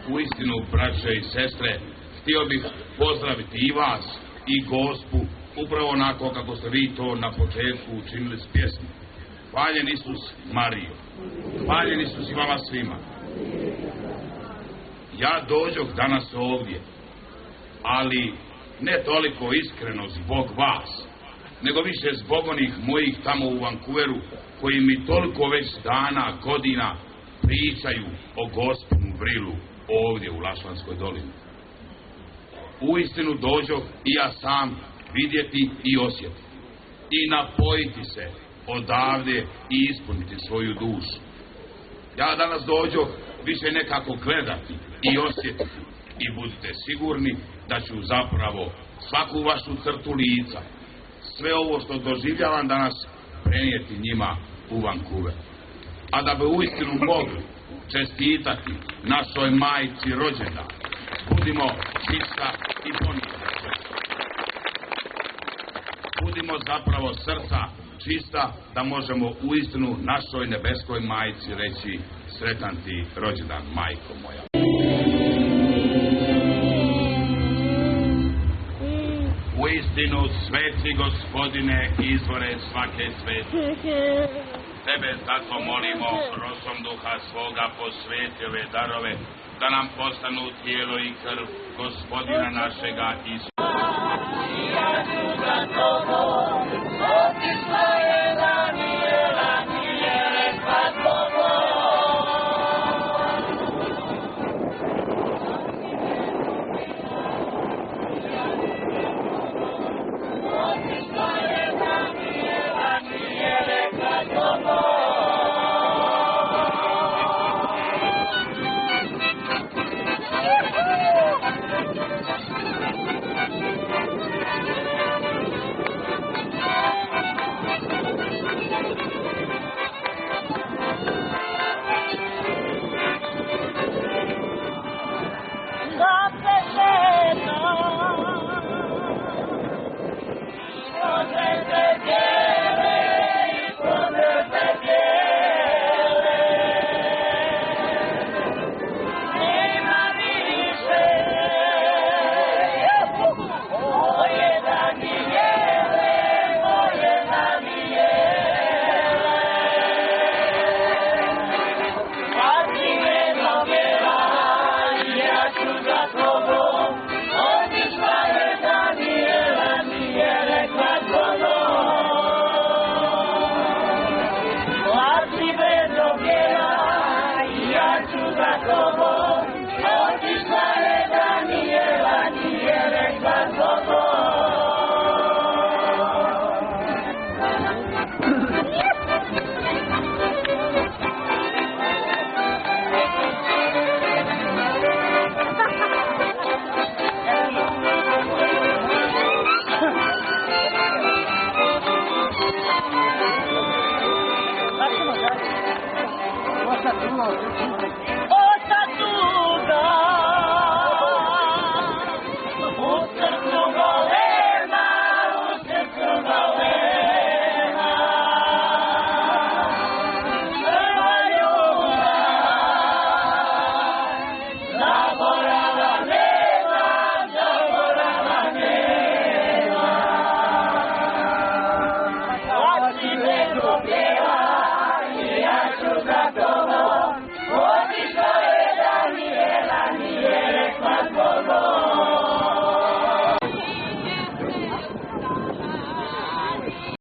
Uistinu, braće i sestre, htio bih pozdraviti i vas i Gospu, upravo onako kako ste vi to na početku učinili s pjesmom. Hvaljen Isus Marijo, hvaljen Isus i vama svima. Ja dođoh danas ovdje, ali ne toliko iskreno zbog vas, nego više zbog onih mojih tamo u Vancouveru, koji mi toliko već dana, godina pričaju o Gospinu vrilu ovdje u Lašvanskoj dolini. Uistinu dođoh i ja sam vidjeti i osjetiti i napojiti se odavde i ispuniti svoju dušu. Ja danas dođoh više nekako gledati i osjetiti i budite sigurni da ću zapravo svaku vašu crtu lica, sve ovo što doživljavam danas, prenijeti njima u Vancouver. A da bi uistinu mogli čestitati našoj majci rođendan, budimo čista i ponizna. Budimo zapravo srca čista da možemo uistinu našoj nebeskoj majci reći: sretan ti rođendan, majko moja. Uistinu, sveti Gospodine, izvore svake sveti, tebe zato molimo, rosom duha svoga posveti ove darove, da nam postanu tijelo i krv Gospodina našega Isusa.